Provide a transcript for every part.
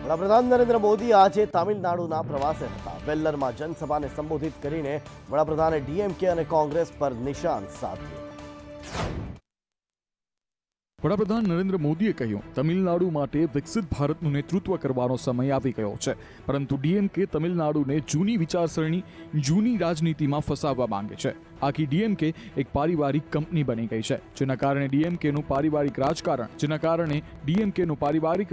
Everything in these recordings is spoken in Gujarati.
વડાપ્રધાન નરેન્દ્ર મોદી આજે તામિલનાડુના પ્રવાસે હતા। વેલ્લરમાં જનસભાને સંબોધિત કરીને વડાપ્રધાને ડીએમકે અને કોંગ્રેસ પર નિશાન સાધ્યું। વડાપ્રધાન નરેન્દ્ર મોદીએ કહ્યું, તમિલનાડુ માટે વિકસિત ભારતનું નેતૃત્વ કરવાનો સમય આવી ગયો છે, પરંતુ ડીએમકે તમિલનાડુને જૂની વિચારસરણી, જૂની રાજનીતિમાં ફસાવવા માંગે છે। આખી ડીએમકે એક પારિવારિક કંપની બની ગઈ છે, જેના કારણે ડીએમકેનું પારિવારિક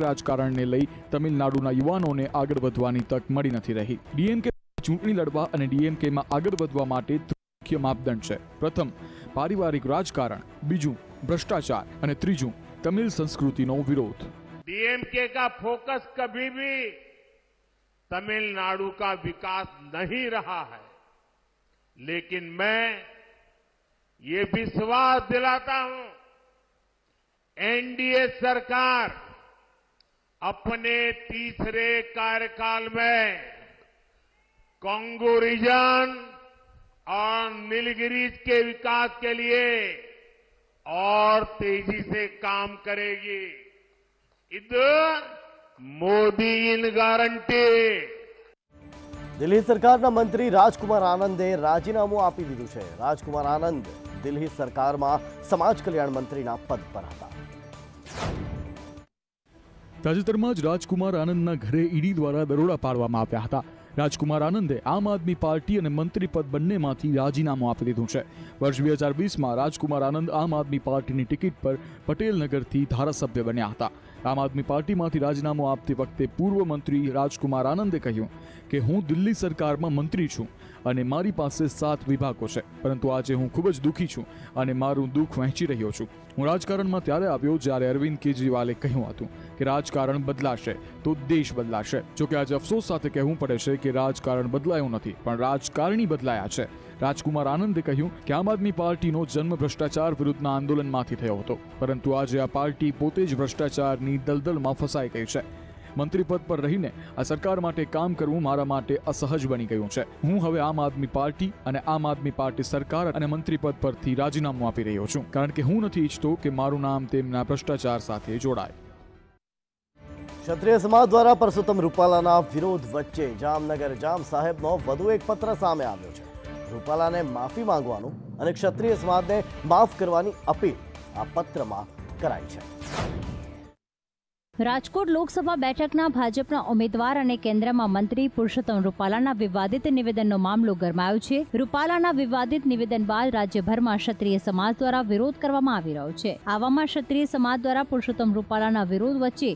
રાજકારણને લઈ તમિલનાડુના યુવાનોને આગળ વધવાની તક મળી નથી રહી। ડીએમકે ચૂંટણી લડવા અને ડીએમકેમાં આગળ વધવા માટે મુખ્ય માપદંડ છે। પ્રથમ, પારિવારિક રાજકારણ, બીજું भ्रष्टाचार और तीजू तमिल संस्कृति नो विरोध। डीएमके का फोकस कभी भी तमिलनाडु का विकास नहीं रहा है, लेकिन मैं ये विश्वास दिलाता हूं, एनडीए सरकार अपने तीसरे कार्यकाल में कोंगो रीजन और नीलगिरीज के विकास के लिए और तेजी से काम करेगी। इधर मोदी इन गारंटी। दिल्ही सरकारना मंत्री राजकुमार आनंदे राजीनामું આપી દીધું છે। राजकुमार आनंद दिल्ही सरकारમાં समाज कल्याण मंत्रीना पद पर હતા। તાજેતરમાં જ રાજકુમાર આનંદના ઘરે ઈડી દ્વારા દરોડા પાડવામાં આવ્યા હતા। રાજકુમાર આનંદે આમ આદમી પાર્ટી અને મંત્રી પદ બંનેમાંથી રાજીનામું આપી દીધું છે। વર્ષ 2020માં રાજકુમાર આનંદ આમ આદમી પાર્ટીની ટિકિટ પર પટેલનગરથી ધારાસભ્ય બન્યા હતા। આમ આદમી પાર્ટીમાંથી રાજીનામું આપતી વખતે પૂર્વ મંત્રી રાજકુમાર આનંદે કહ્યું કે હું દિલ્હી સરકારમાં મંત્રી છું અને મારી પાસે 7 વિભાગો છે, પરંતુ આજે હું ખૂબ જ દુઃખી છું અને મારું દુઃખ વહેંચી રહ્યો છું। હું રાજકારણમાં ત્યારે આવ્યો જ્યારે અરવિંદ કેજરીવાલે કહ્યું હતું કે રાજકારણ બદલાશે તો દેશ બદલાશે। જોકે આજે અફસોસ સાથે કહેવું પડે છે કે રાજકારણ બદલાયું નથી, પણ રાજકારણી બદલાયા છે। રાજકુમાર આનંદે કહ્યું કે આમ આદમી પાર્ટીનો જન્મ ભ્રષ્ટાચાર વિરુદ્ધના આંદોલનમાંથી થયો હતો, પરંતુ આજે આ પાર્ટી પોતે જ ભ્રષ્ટાચારની દલદલમાં ફસાઈ ગઈ છે। મંત્રી પદ પર રહીને આ સરકાર માટે કામ કરવું મારા માટે અસહજ બની ગયું છે। હું હવે આમ આદમી પાર્ટી અને આમ આદમી પાર્ટી સરકાર અને મંત્રી પદ પરથી રાજીનામું આપી રહ્યો છું, કારણ કે હું નથી ઈચ્છતો કે મારું નામ તેમના ભ્રષ્ટાચાર સાથે જોડાય। ક્ષત્રિય સમાજ દ્વારા પરસોત્તમ રૂપાલાના વિરોધ વચ્ચે જામનગર જામ સાહેબનો વધુ એક પત્ર સામે આવ્યો છે। રૂપાલાને માફી માંગવાનું અને ક્ષત્રિય સમાજને માફ કરવાની અપીલ આ પત્રમાં કરાઈ છે। રાજકોટ લોકસભા બેઠકના ભાજપના ઉમેદવાર અને કેન્દ્રમાં મંત્રી પુરુષોત્તમ રૂપાલાના વિવાદિત નિવેદનનો મામલો ગરમાયો છે। રૂપાલાના વિવાદિત નિવેદન બાદ રાજ્યભરમાં ક્ષત્રિય સમાજ દ્વારા વિરોધ કરવામાં આવી રહ્યો છે। આવામાં ક્ષત્રિય સમાજ દ્વારા પુરુષોત્તમ રૂપાલાના વિરોધ વચ્ચે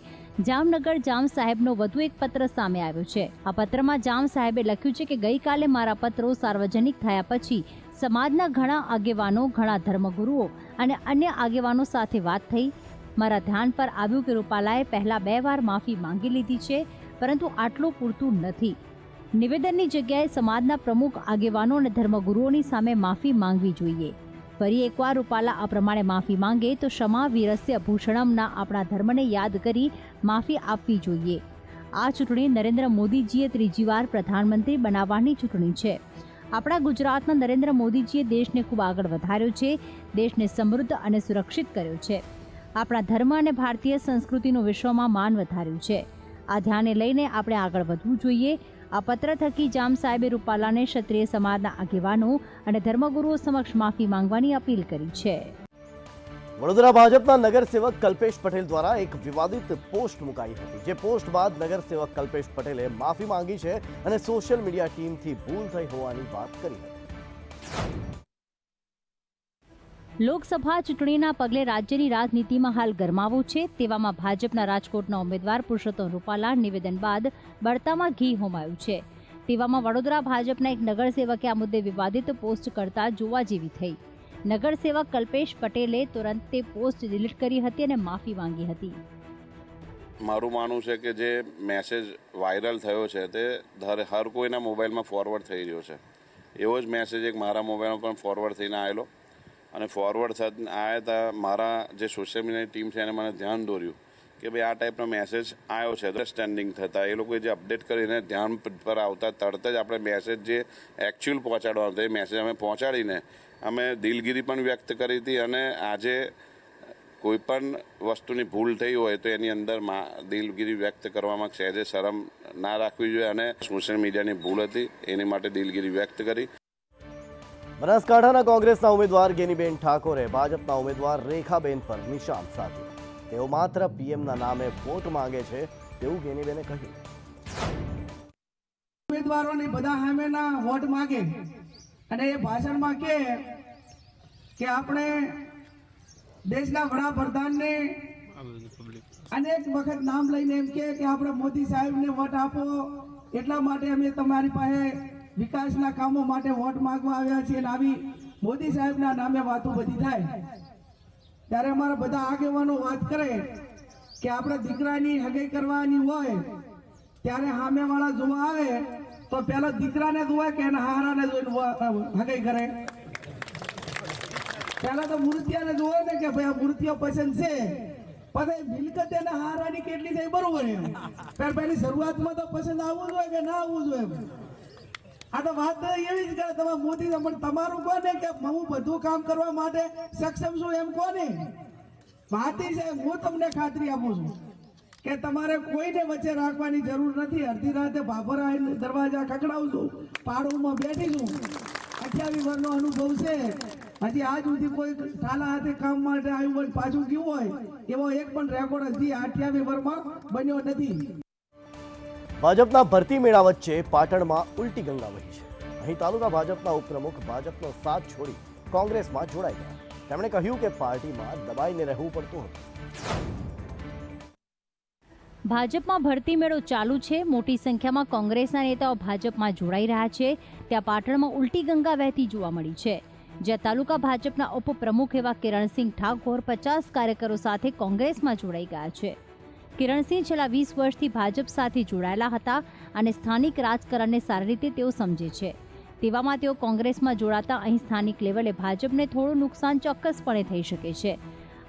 જામનગર જામ સાહેબનો વધુ એક પત્ર સામે આવ્યો છે। આ પત્રમાં જામ સાહેબે લખ્યું છે કે ગઈકાલે મારા પત્રો સાર્વજનિક થયા પછી સમાજના ઘણા આગેવાનો, ઘણા ધર્મગુરુઓ અને અન્ય આગેવાનો સાથે વાત થઈ। મારા ધ્યાન પર આવ્યું કે રૂપાલાએ પહેલા 2 વાર માફી માંગી લીધી છે, પરંતુ આટલું પૂરતું નથી। નિવેદનની જગ્યાએ સમાજના પ્રમુખ આગેવાનો અને ધર્મગુરુઓની સામે માફી માંગવી જોઈએ। ફરી એકવાર રૂપાલા આ પ્રમાણે માફી માંગે તો ક્ષમા વીરસ્ય ભૂષણમના આપણા ધર્મને યાદ કરી માફી આપવી જોઈએ। આ ચૂંટણી નરેન્દ્ર મોદીજીએ ત્રીજી વાર પ્રધાનમંત્રી બનાવવાની ચૂંટણી છે। આપણા ગુજરાતના નરેન્દ્ર મોદીજીએ દેશને ખૂબ આગળ વધાર્યો છે, દેશને સમૃદ્ધ અને સુરક્ષિત કર્યો છે। આપણા ધર્મ અને ભારતીય સંસ્કૃતિનું વિશ્વમાં માન વધાર્યું છે। આ ધ્યાને લઈને આપણે આગળ વધવું જોઈએ। આ પત્ર થકી જામ સાહેબે રૂપાલાને ક્ષત્રિય સમાજના આગેવાનો અને ધર્મગુરુઓ સમક્ષ માફી માંગવાની અપીલ કરી છે। વડોદરા ભાજપના નગરસેવક કલ્પેશ પટેલ દ્વારા એક વિવાદિત પોસ્ટ મુકાઈ હતી, જે પોસ્ટ બાદ નગરસેવક કલ્પેશ પટેલે માફી માંગી છે અને સોશિયલ મીડિયા ટીમથી ભૂલ થઈ હોવાની વાત કરી હતી। લોકસભા ચૂંટણીના પગલે રાજ્યની રાજનીતિમાં હાલ ગરમાવો છે। તેવામાં ભાજપના રાજકોટના ઉમેદવાર પુરુષોત્તમ રૂપાલા નિવેદન બાદ બળતામાં ઘી હોમાયું છે। તેવામાં વડોદરા ભાજપના એક નગરસેવકે આ મુદ્દે વિવાદિત પોસ્ટ કરતા જોવા જેવી થઈ। નગરસેવક કલ્પેશ પટેલે તુરંત તે પોસ્ટ ડિલીટ કરી હતી અને માફી માંગી હતી। મારું માનવું છે કે જે મેસેજ વાયરલ થયો છે તે હર કોઈના મોબાઈલમાં ફોરવર્ડ થઈ રહ્યો છે। એવો જ મેસેજ એક મારા મોબાઈલમાં પણ ફોરવર્ડ થઈને આવેલો અને ફોરવર્ડ આવ્યા હતા। મારા જે સોશિયલ મીડિયાની ટીમ છે એને મને ધ્યાન દોર્યું કે ભાઈ આ ટાઈપનો મેસેજ આવ્યો છે, અન્ડરસ્ટેન્ડિંગ થતા એ લોકોએ જે અપડેટ કરીને ધ્યાન પર આવતા તરત જ આપણે મેસેજ જે એકચ્યુઅલ પહોંચાડવાનો હતો એ મેસેજ અમે પહોંચાડીને અમે દિલગીરી પણ વ્યક્ત કરી હતી અને આજે કોઈ પણ વસ્તુની ભૂલ થઈ હોય તો એની અંદર દિલગીરી વ્યક્ત કરવામાં સહેજે શરમ ના રાખવી જોઈએ અને સોશિયલ મીડિયાની ભૂલ હતી એની માટે દિલગીરી વ્યક્ત કરી. બનાસકાંઠાના કોંગ્રેસના ઉમેદવાર ગેનીબેન ઠાકોરે ભાજપના ઉમેદવાર રેખાબેન પર નિશાન સાધ્યું. તેઓ માત્ર પીએમના નામે વોટ માંગે છે તેવું ગેનીબેને કહ્યું. ઉમેદવારોને બધા સામેના વોટ માંગે અને એ ભાષણમાં કે આપણે દેશના વડાપ્રધાનને અનેક વખત નામ લઈને એમ કે આપણે મોદી સાહેબને વોટ આપો, એટલા માટે અમે તમારી પાસે વિકાસના કામો માટે વોટ માંગવા આવ્યા છીએ. આવી મોદી સાહેબના નામે વાતો બધી થાય ત્યારે અમારા બધા આગેવાનો વાત કરે કે આપણે દીકરાની હગાઈ કરવાની હોય ત્યારે સામેવાળા જોવા આવે તો પહેલા દીકરાને જોવાય કે એના હારાને જોઈને હગાઈ કરે. પહેલા તો મૂર્તિયાને જોવે ને કે ભાઈ આ મૂર્તિઓ પસંદ છે, પછી મિલકત એના હારાની કેટલી થઈ બરોબર એમ પહેલી શરૂઆતમાં તો પસંદ આવવું જોઈએ કે ના આવવું જોઈએ. આ તો વાત એવી જ કરે તમે મોદી તમારું કોને કે હું બધું કામ કરવા માટે સક્ષમ છું એમ કોને વાત છે. હું તમને ખાતરી આપું છું કે તમારે કોઈને વચ્ચે રાખવાની જરૂર નથી. અડધી રાતે ભાભરા દરવાજા ખખડાવું છું, પાડોમાં બેઠી છું, 28 વર્ષનો અનુભવ છે. હજી આજ સુધી કોઈ ઠાલા હાથે કામ માટે આવ્યું હોય પાછું ગયું હોય એવો એક પણ રેકોર્ડ હજી 28 વર્ષમાં બન્યો નથી. ભાજપના ભરતી મેળા વચ્ચે પાટણમાં ઉલટી ગંગા વહી છે. અહીં તાલુકા ભાજપના ઉપપ્રમુખ ભાજપનો સાથ છોડી કોંગ્રેસમાં જોડાઈ ગયા. તેમણે કહ્યું કે પાર્ટીમાં દબાઈને રહેવું પડતું હતું. ભાજપમાં ભરતી મેળો ચાલુ છે. મોટી સંખ્યામાં કોંગ્રેસના નેતાઓ ભાજપમાં જોડાઈ રહ્યા છે. ત્યાં પાટણમાં ઉલટી ગંગા વહેતી જોવા મળી છે. જ્યાં તાલુકા ભાજપના ઉપપ્રમુખ એવા કિરણસિંહ ઠાકોર 50 કાર્યકરો સાથે કોંગ્રેસમાં જોડાઈ ગયા છે. કિરણસિંહ છેલ્લા 20 વર્ષથી ભાજપ સાથે જોડાયેલા હતા અને સ્થાનિક રાજકારણને સારી રીતે તેઓ સમજે છે. તેવામાં તેઓ કોંગ્રેસમાં જોડાતા અહીં સ્થાનિક લેવલે ભાજપને થોડું નુકસાન ચોક્કસપણે થઈ શકે છે.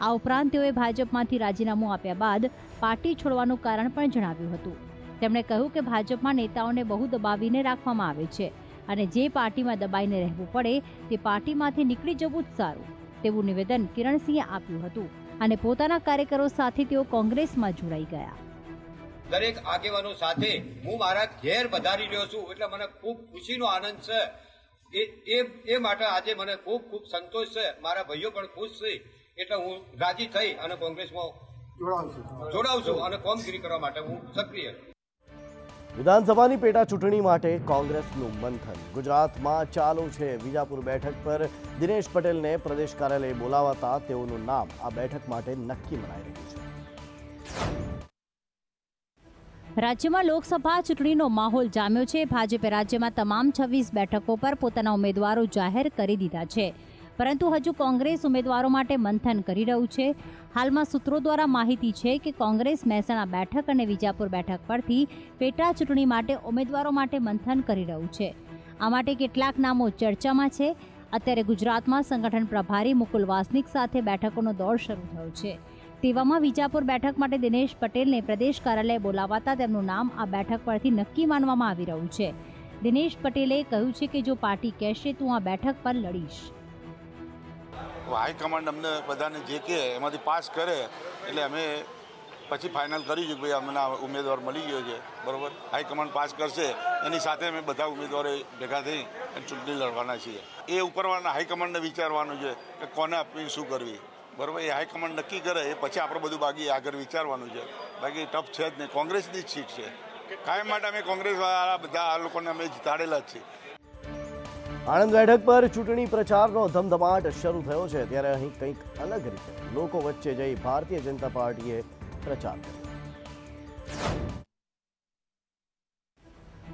આ ઉપરાંત તેઓએ ભાજપમાંથી રાજીનામું આપ્યા બાદ પાર્ટી છોડવાનું કારણ પણ જણાવ્યું હતું. તેમણે કહ્યું કે ભાજપમાં નેતાઓને બહુ દબાવીને રાખવામાં આવે છે અને જે પાર્ટીમાં દબાઈને રહેવું પડે તે પાર્ટીમાંથી નીકળી જવું જ સારું તેવું નિવેદન કિરણસિંહે આપ્યું હતું અને પોતાના કાર્યકરો સાથે તેઓ કોંગ્રેસમાં જોડાઈ ગયા. દરેક આગેવાનો સાથે હું મારા ઘેર વધારી રહ્યો છું એટલે મને ખૂબ ખુશીનો આનંદ છે. એ માટે આજે મને ખૂબ સંતોષ છે. મારા ભાઈઓ પણ ખુશ છે એટલે હું રાજી થઈ અને કોંગ્રેસમાં જોડાઉં છું અને કામગીરી કરવા માટે હું સક્રિય. વિધાનસભાની પેટા ચૂંટણી માટે કોંગ્રેસનું મંથન ગુજરાતમાં ચાલુ છે. વિજાપુર બેઠક પર દિનેશ પટેલને પ્રદેશ કાર્યાલય બોલાવાતા તેઓનું નામ આ બેઠક માટે નક્કી મનાઈ રહ્યું છે. રાજ્યમાં લોકસભા ચૂંટણીનો માહોલ જામ્યો છે. ભાજપે રાજ્યમાં તમામ 26 બેઠકો પર પોતાના ઉમેદવારો જાહેર કરી દીધા છે, પરંતુ હજુ કોંગ્રેસ ઉમેદવારો માટે મંથન કરી રહ્યું છે. હાલમાં સૂત્રો દ્વારા માહિતી છે કે કોંગ્રેસ મહેસાણા બેઠક અને વિજાપુર બેઠક પરથી પેટા ચૂંટણી માટે ઉમેદવારો માટે મંથન કરી રહ્યું છે. આ માટે કેટલાક નામો ચર્ચામાં છે. અત્યારે ગુજરાતમાં સંગઠન પ્રભારી મુકુલ વાસનિક સાથે બેઠકોનો દોર શરૂ થયો છે. તેવામાં વિજાપુર બેઠક માટે દિનેશ પટેલને પ્રદેશ કાર્યાલય બોલાવાતા તેમનું નામ આ બેઠક પરથી નક્કી માનવામાં આવી રહ્યું છે. દિનેશ પટેલે કહ્યું છે કે જો પાર્ટી કહેશે તો હું આ બેઠક પર લડીશ. હાઈકમાન્ડ અમને બધાને જે કહે એમાંથી પાસ કરે એટલે અમે પછી ફાઇનલ કરીશું કે ભાઈ અમને ઉમેદવાર મળી ગયો છે, બરાબર. હાઈકમાન્ડ પાસ કરશે એની સાથે અમે બધા ઉમેદવારો ભેગા થઈ અને ચૂંટણી લડવાના છીએ. એ ઉપરવાળા હાઈકમાન્ડને વિચારવાનું છે કે કોને આપવી, શું કરવી, બરાબર. એ હાઈકમાન્ડ નક્કી કરે એ પછી આપણે બધું બાકી આગળ વિચારવાનું છે. બાકી ટફ છે જ નહીં. કોંગ્રેસની જ સીટ છે. કાયમ માટે અમે કોંગ્રેસવાળા બધા આ લોકોને અમે જીતાડેલા જ છીએ. આણંદ બેઠક પર ચૂંટણી પ્રચારનો ધમધમાટ શરૂ થયો છે. ત્યારે અહીં કંઈક અલગ રીતે લોકો વચ્ચે જઈ ભારતીય જનતા પાર્ટીએ પ્રચાર કર્યો.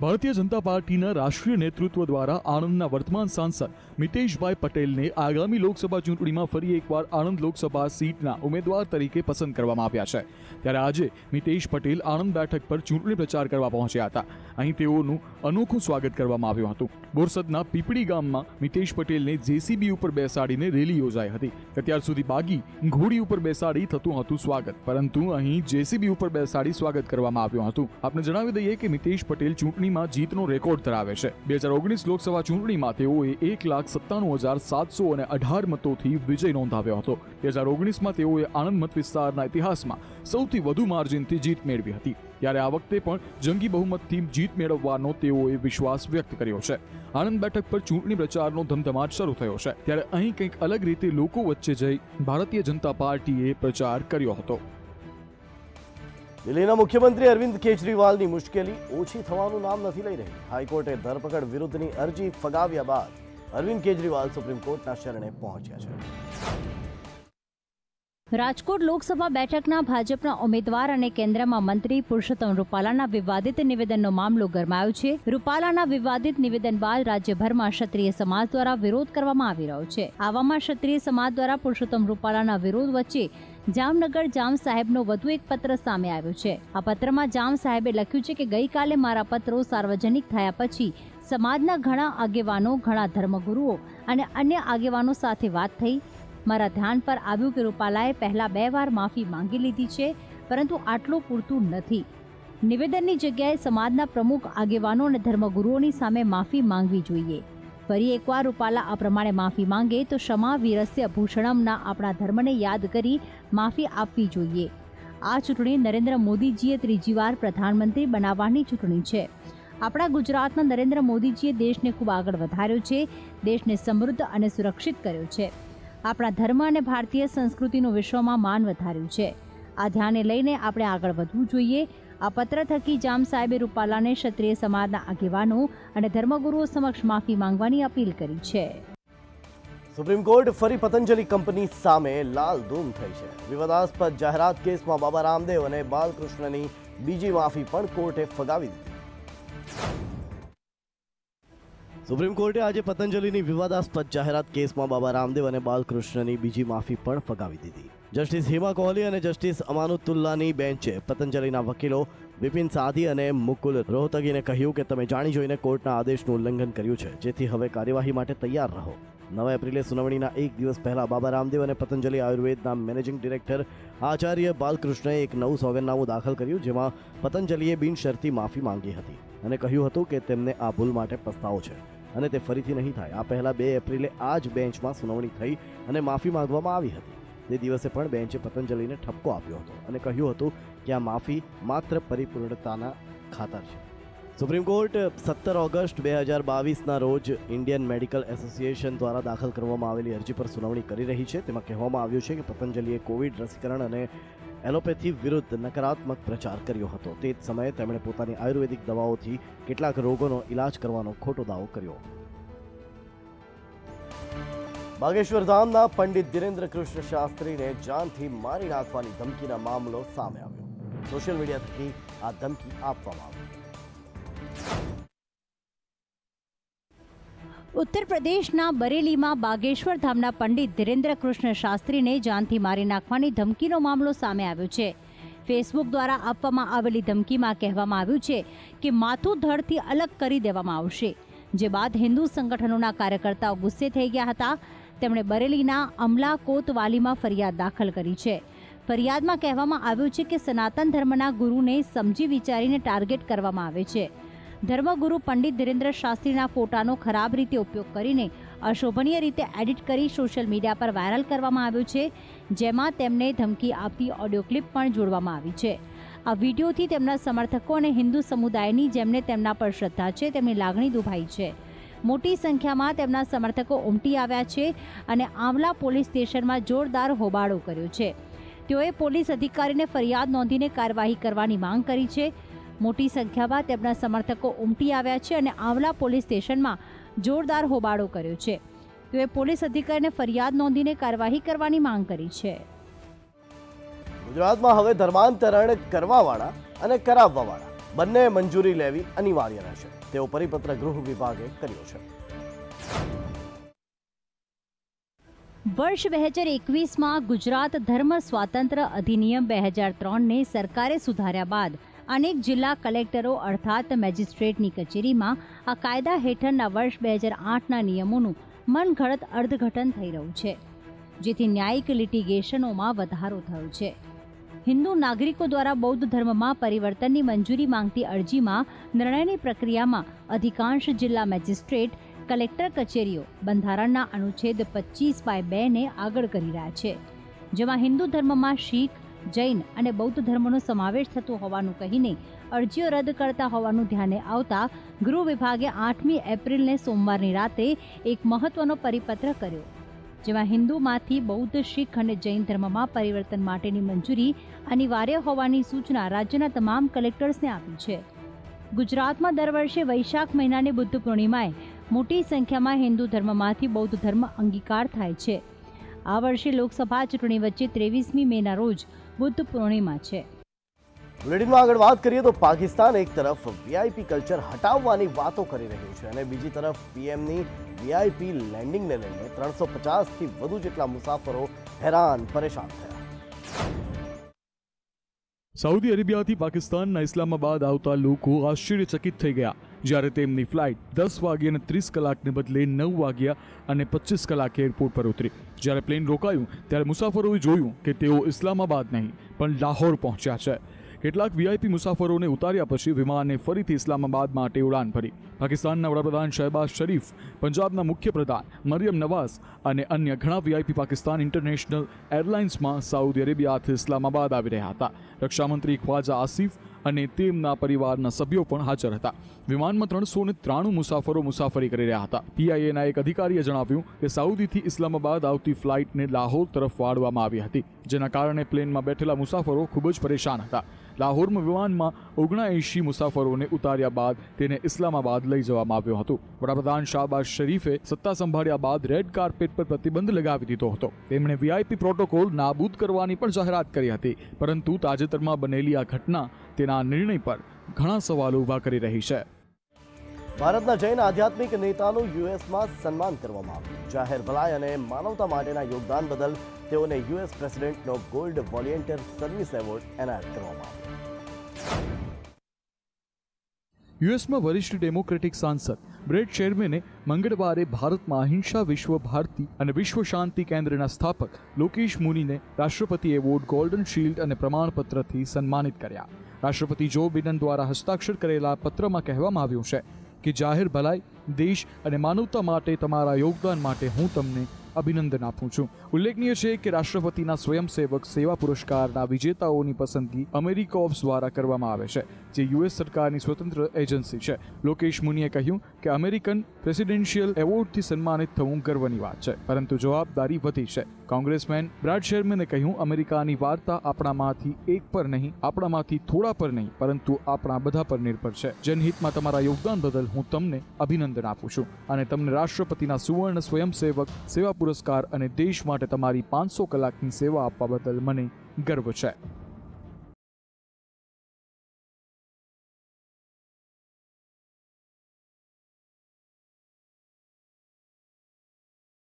ભારતીય જનતા પાર્ટીના રાષ્ટ્રીય નેતૃત્વ દ્વારા આણંદના વર્તમાન સાંસદ મિતેશભાઈ પટેલને આગામી લોકસભા ચૂંટણીમાં ફરી એકવાર આણંદ લોકસભા સીટના ઉમેદવાર તરીકે પસંદ કરવામાં આવ્યા છે. ત્યારે આજે મિતેશ પટેલ આણંદ બેઠક પર ચૂંટણી પ્રચાર કરવા પહોંચ્યા હતા. અહીં તેઓનું અનોખું સ્વાગત કરવામાં આવ્યું હતું. બોરસદના પીપળી ગામમાં મિતેશ પટેલને જેસીબી ઉપર બેસાડીને રેલી યોજાઈ હતી. અત્યાર સુધી બાગી ઘોડી ઉપર બેસાડી થતું હતું સ્વાગત, પરંતુ અહીં જેસીબી ઉપર બેસાડી સ્વાગત કરવામાં આવ્યું હતું. આપને જણાવી દઈએ કે મિતેશ પટેલ ચૂંટણીમાં જીતનો રેકોર્ડ ધરાવે છે. 2019 લોકસભા ચૂંટણીમાં તેઓએ 1 1,97,718 મતોથી વિજય નોંધાવ્યો હતો. 2019માં તેઓએ આણંદ મત વિસ્તારના ઇતિહાસમાં સૌથી વધુ માર્જિનથી જીત મેળવી હતી. ત્યારે આ વખતે પણ જંગી બહુમતથી જીત મેળવવાનો તેઓએ વિશ્વાસ વ્યક્ત કર્યો છે. આણંદ બેઠક પર ચૂંટણી પ્રચારનો ધમધમાટ શરૂ થયો છે. ત્યારે અહીં કંઈક અલગ રીતે લોકો વચ્ચે જઈ ભારતીય જનતા પાર્ટીએ પ્રચાર કર્યો હતો. દિલ્હીના મુખ્યમંત્રી અરવિંદ કેજરીવાલની મુશ્કેલી ઓછી થવાનું નામ નથી લઈ રહી. હાઈકોર્ટે ધરપકડ વિરુદ્ધની અરજી ફગાવ્યા બાદ અરવિંદ કેજરીવાલ સુપ્રીમ કોર્ટના શરણે પહોંચ્યા છે. રાજકોટ લોકસભા બેઠકના ભાજપના ઉમેદવાર અને કેન્દ્રમાં મંત્રી પુરુષોત્તમ રૂપાલાના વિવાદિત નિવેદનનો મામલો ગરમાયો છે. રૂપાલાના વિવાદિત નિવેદન બાદ રાજ્યભરમાં ક્ષત્રિય સમાજ દ્વારા વિરોધ કરવામાં આવી રહ્યો છે. આવામાં ક્ષત્રિય સમાજ દ્વારા પુરુષોત્તમ રૂપાલાના વિરોધ વચ્ચે જામનગર જામ સાહેબનો વધુ એક પત્ર સામે આવ્યો છે. આ પત્રમાં જામ સાહેબે લખ્યું છે કે ગઈકાલે મારા પત્રો સાર્વજનિક થયા પછી સમાજના ઘણા આગેવાનો, ઘણા ધર્મગુરુઓ અને અન્ય આગેવાનો સાથે વાત થઈ. મારા ધ્યાન પર આવ્યું કે રૂપાલાએ પહેલા 2 વાર માફી માંગી લીધી છે, પરંતુ આટલું પૂરતું નથી. નિવેદનની જગ્યાએ સમાજના પ્રમુખ આગેવાનો અને ધર્મગુરુઓની સામે માફી માંગવી જોઈએ. ફરી એકવાર રૂપાલા આ પ્રમાણે માફી માંગે તો ક્ષમા વીરસ્ય ભૂષણમના આપણા ધર્મને યાદ કરી માફી આપવી જોઈએ. આ ચૂંટણી નરેન્દ્ર મોદીજીએ 3જી વાર પ્રધાનમંત્રી બનાવવાની ચૂંટણી છે. આપણા ગુજરાતના નરેન્દ્ર મોદીજીએ દેશને ખૂબ આગળ વધાર્યો છે, દેશને સમૃદ્ધ અને સુરક્ષિત કર્યો છે. આપણા ધર્મ અને ભારતીય સંસ્કૃતિનું વિશ્વમાં માન વધાર્યું છે. આ ધ્યાને લઈને આપણે આગળ વધવું જોઈએ. આ પત્ર થકી જામ સાહેબે રૂપાલાને ક્ષત્રિય સમાજના આગેવાનો અને ધર્મગુરુઓ સમક્ષ માફી માંગવાની અપીલ કરી છે. સુપ્રીમ કોર્ટ ફરી પતંજલિ કંપની સામે લાલ ધૂમ થઈ છે. વિવાદાસ્પદ જાહેરાત કેસમાં બાબા રામદેવ અને બાલકૃષ્ણની બીજી માફી પણ કોર્ટે ફગાવી દીધી. સુપ્રીમ કોર્ટે આજે પતંજલિની વિવાદાસ્પદ જાહેરાત કેસમાં બાબા રામદેવ અને બાલકૃષ્ણની બીજી માફી પણ ફગાવી દીધી. જસ્ટિસ હેમા કોહલી અને જસ્ટિસ અમાનુતુલ્લાની બેન્ચે પતંજલિના વકીલો વિપિન સાધી અને મુકુલ રોહતગીને કહ્યું કે તમે જાણી જોઈને કોર્ટના આદેશનું ઉલ્લંઘન કર્યું છે, જેથી હવે કાર્યવાહી માટે તૈયાર રહો. 9 એપ્રિલે સુનાવણીના એક દિવસ પહેલા બાબા રામદેવ અને પતંજલિ આયુર્વેદના મેનેજિંગ ડિરેક્ટર આચાર્ય બાલકૃષ્ણએ એક નવું સોગંદનામું દાખલ કર્યું, જેમાં પતંજલિએ બિનશરતી માફી માંગી હતી અને કહ્યું હતું કે તેમને આ ભૂલ માટે પસ્તાવો છે અને તે ફરીથી નહીં થાય. આ પહેલા 2 એપ્રિલે આ જ બેન્ચમાં સુનાવણી થઈ અને માફી માંગવામાં આવી હતી. તે દિવસે પણ બેન્ચે પતંજલિને ઠપકો આપ્યો હતો અને કહ્યું હતું કે આ માફી માત્ર પરિપૂર્ણતાના ખાતર છે. સુપ્રીમ કોર્ટ 17 ઓગસ્ટ 2022ના રોજ ઇન્ડિયન મેડિકલ એસોસિએશન દ્વારા દાખલ કરવામાં આવેલી અરજી પર સુનાવણી કરી રહી છે. તેમાં કહેવામાં આવ્યું છે કે પતંજલિએ કોવિડ રસીકરણ અને એલોપેથી વિરુદ્ધ નકારાત્મક પ્રચાર કર્યો હતો. તે જ સમયે તેમણે પોતાની આયુર્વેદિક દવાઓથી કેટલાક રોગોનો ઇલાજ કરવાનો ખોટો દાવો કર્યો. બાગેશ્વર ધામના પંડિત ધીરેન્દ્ર કૃષ્ણ શાસ્ત્રીને જાનથી મારી નાખવાની ધમકીના મામલો સામે આવ્યો. સોશિયલ મીડિયા થકી આ ધમકી આપવામાં આવી. ઉત્તર પ્રદેશના બરેલીમાં બાગેશ્વર ધામના પંડિત ધીરેન્દ્ર કૃષ્ણ શાસ્ત્રીને જાનથી મારી નાખવાની ધમકીનો મામલો સામે આવ્યો છે. ફેસબુક દ્વારા આપવામાં આવેલી ધમકીમાં કહેવામાં આવ્યું છે કે માથું ધડથી અલગ કરી દેવામાં આવશે. જે બાદ હિન્દુ સંગઠનોના કાર્યકર્તાઓ ગુસ્સે થઈ ગયા હતા. તેમણે બરેલીના અમલા કોતવાલીમાં ફરિયાદ દાખલ કરી છે. ફરિયાદમાં કહેવામાં આવ્યું છે કે સનાતન ધર્મના ગુરુને સમજી વિચારીને ટાર્ગેટ કરવામાં આવે છે. ધર્મગુરુ પંડિત ધીરેન્દ્ર શાસ્ત્રીના ફોટાનો ખરાબ રીતે ઉપયોગ કરીને અશોભનીય રીતે એડિટ કરી સોશિયલ મીડિયા પર વાયરલ કરવામાં આવ્યો છે, જેમાં તેમને ધમકી આપતી ઓડિયો ક્લિપ પણ જોડવામાં આવી છે. આ વિડીયોથી તેમના સમર્થકો અને હિન્દુ સમુદાયની જેમને તેમના પર શ્રદ્ધા છે તેમની લાગણી દુભાઈ છે. મોટી સંખ્યામાં તેમના સમર્થકો ઉમટી આવ્યા છે અને આમલા પોલીસ સ્ટેશનમાં જોરદાર હોબાળો કર્યો છે. તેઓએ પોલીસ અધિકારીને ફરિયાદ નોંધીને કાર્યવાહી કરવાની માંગ કરી છે. મોટી સંખ્યામાં તેમના સમર્થકો ઉમટી આવ્યા છે અને આમલા પોલીસ સ્ટેશનમાં જોરદાર હોબાળો કર્યો છે. તેઓએ પોલીસ અધિકારીને ફરિયાદ નોંધીને કાર્યવાહી કરવાની માંગ કરી છે. ગુજરાતમાં હવે ધર્માંતરણ કરવાવાળા અને કરાવવાવાળા બંને મંજૂરી લેવી અનિવાર્ય રહેશે, તેવો પરિપત્ર ગૃહ વિભાગે કર્યો છે. વર્ષ 2021માં ગુજરાત ધર્મ સ્વાતંત્ર્ય અધિનિયમ 2003ને સરકારે સુધાર્યા બાદ અનેક જિલ્લા કલેક્ટરો અર્થાત મેજિસ્ટ્રેટની કચેરીમાં આ કાયદા હેઠળના વર્ષ 2008ના નિયમોનું મનગઢંત અર્થઘટન થઈ રહ્યું છે, જેથી ન્યાયિક લિટિગેશનોમાં વધારો થયો છે. હિન્દુ નાગરિકો દ્વારા બૌદ્ધ ધર્મમાં પરિવર્તનની મંજૂરી માંગતી અરજીમાં નિર્ણયની પ્રક્રિયામાં અધિકાંશ જિલ્લા મેજિસ્ટ્રેટ કલેક્ટર કચેરીઓ બંધારણના અનુચ્છેદ 25/2 ને આગળ કરી રહ્યા છે, જેમાં હિન્દુ ધર્મમાં શીખ, જૈન અને બૌદ્ધ ધર્મનો સમાવેશ થતો હોવાનું કહીને અરજીઓ રદ કરતા હોવાનું ધ્યાને આવતા ગૃહ વિભાગે 8મી એપ્રિલને સોમવારની રાતે એક મહત્વનો પરિપત્ર કર્યો, જેમાં હિન્દુમાંથી બૌદ્ધ, શીખ અને જૈન ધર્મમાં પરિવર્તન માટેની મંજૂરી અનિવાર્ય હોવાની સૂચના રાજ્યના તમામ કલેક્ટર્સને આપી છે. ગુજરાતમાં દર વર્ષે વૈશાખ મહિનાની બુદ્ધ પૂર્ણિમાએ મોટી સંખ્યામાં હિન્દુ ધર્મમાંથી બૌદ્ધ ધર્મ અંગીકાર થાય છે. આ વર્ષે લોકસભા ચૂંટણી વચ્ચે 23મી મેના રોજ બુદ્ધ પૂર્ણિમા છે. બુલેટિનમાં આગળ વાત કરીએ તો પાકિસ્તાન એક તરફ વીઆઈપી કલ્ચર હટાવવાની વાતો કરી રહ્યું છે અને બીજી તરફ પીએમની વીઆઈપી લેન્ડિંગને લઈને 350થી વધુ જેટલા મુસાફરો હેરાન પરેશાન થયા. સાઉદી અરેબિયાથી પાકિસ્તાનના ઇસ્લામાબાદ આવતા લોકો આશ્ચર્યચકિત થઈ ગયા જ્યારે તેમની ફ્લાઇટ 10 વાગ્યે અને 30 કલાકને બદલે 9 વાગ્યા અને 25 કલાકે એરપોર્ટ પર ઉતરી. જ્યારે પ્લેન રોકાયું ત્યારે મુસાફરોએ જોયું કે તેઓ ઇસ્લામાબાદ નહીં પણ લાહોર પહોંચ્યા છે. કેટલાક વીઆઈપી મુસાફરોને ઉતાર્યા પછી વિમાને ફરીથી ઇસ્લામાબાદ માટે ઉડાન ભરી. પાકિસ્તાનના વડાપ્રધાન શહેબાઝ શરીફ, પંજાબના મુખ્યપ્રધાન મરિયમ નવાઝ અને અન્ય ઘણા વીઆઈપી પાકિસ્તાન ઇન્ટરનેશનલ એરલાઇન્સમાં સાઉદી અરેબિયાથી ઇસ્લામાબાદ આવી રહ્યા હતા. રક્ષામંત્રી ખ્વાજા આસિફ અને તેમના પરિવારના સભ્યો પણ હાજર હતા. વિમાનમાં 393 મુસાફરો મુસાફરી કરી રહ્યા હતા. પીઆઈએના એક અધિકારીએ જણાવ્યું કે સાઉદીથી ઇસ્લામાબાદ આવતી ફ્લાઇટને લાહોર તરફ વાળવામાં આવી હતી, જેના કારણે પ્લેનમાં બેઠેલા મુસાફરો ખૂબ જ પરેશાન હતા. લાહોરમાં વિમાનમાં 79 મુસાફરોને ઉતાર્યા બાદ તેને ઇસ્લામાબાદ લઈ જવામાં આવ્યો હતો. વડાપ્રધાન શહબાઝ શરીફે સત્તા સંભાળ્યા બાદ રેડ કાર્પેટ પર પ્રતિબંધ લગાવી દીધો હતો. તેમણે વીઆઈપી પ્રોટોકોલ નાબૂદ કરવાની પણ જાહેરાત કરી હતી, પરંતુ તાજેતરમાં બનેલી આ ઘટના તેના નિર્ણય પર ઘણા સવાલો ઊભા કરી રહી છે. ભારતના જૈન આધ્યાત્મિક નેતાનું યુએસમાં સન્માન કરવામાં આવ્યું. જાહેર ભલાઈ અને માનવતા માટેના યોગદાન બદલ તેઓને યુએસ પ્રેસિડેન્ટનો ગોલ્ડ વોલિયન્ટિયર સર્વિસ એવોર્ડ એનાયત કરવામાં આવ્યો. યુએસમાં વરિષ્ઠ ડેમોક્રેટિક સાંસદ બ્રેડ શેરમેને મંગળવારે ભારતમાં અહિંસા વિશ્વ ભારતી અને વિશ્વ શાંતિ કેન્દ્રના સ્થાપક લોકેશ મુનીને રાષ્ટ્રપતિ એવોર્ડ, ગોલ્ડન શિલ્ડ અને પ્રમાણપત્રથી સન્માનિત કર્યા. રાષ્ટ્રપતિ જો બિડન દ્વારા હસ્તાક્ષર કરેલા પત્રમાં કહેવામાં આવ્યું છે કે જાહેર ભલાઈ, દેશ અને માનવતા માટે તમારા યોગદાન માટે હું તમને અભિનંદન આપું છું. ઉલ્લેખનીય છે કે રાષ્ટ્રપતિના સ્વયંસેવક સેવા પુરસ્કારના વિજેતાઓની પસંદગી અમેરિકોપ્સ દ્વારા કરવામાં આવે છે, જે યુએસ સરકારની સ્વતંત્ર એજન્સી છે. લોકેશ મુનીએ કહ્યું કે અમેરિકન પ્રેસિડેન્શિયલ એવોર્ડથી સન્માનિત થવું ગર્વની વાત છે, પરંતુ જવાબદારી વધી છે. કોંગ્રેસમેન બ્રેડ શેરમેને કહ્યું, અમેરિકાની વાર્તા આપણામાંથી એક પર નહીં, આપણામાંથી થોડા પર નહીં, પરંતુ આપણા બધા પર નિર્ભર છે. જનહિતમાં તમારા યોગદાન બદલ હું તમને અભિનંદન આપું છું અને તમને રાષ્ટ્રપતિના સુવર્ણ સ્વયંસેવક સેવા પુરસ્કાર અને દેશ માટે તમારી 500 કલાકની સેવા આપવા બદલ મને ગર્વ છે.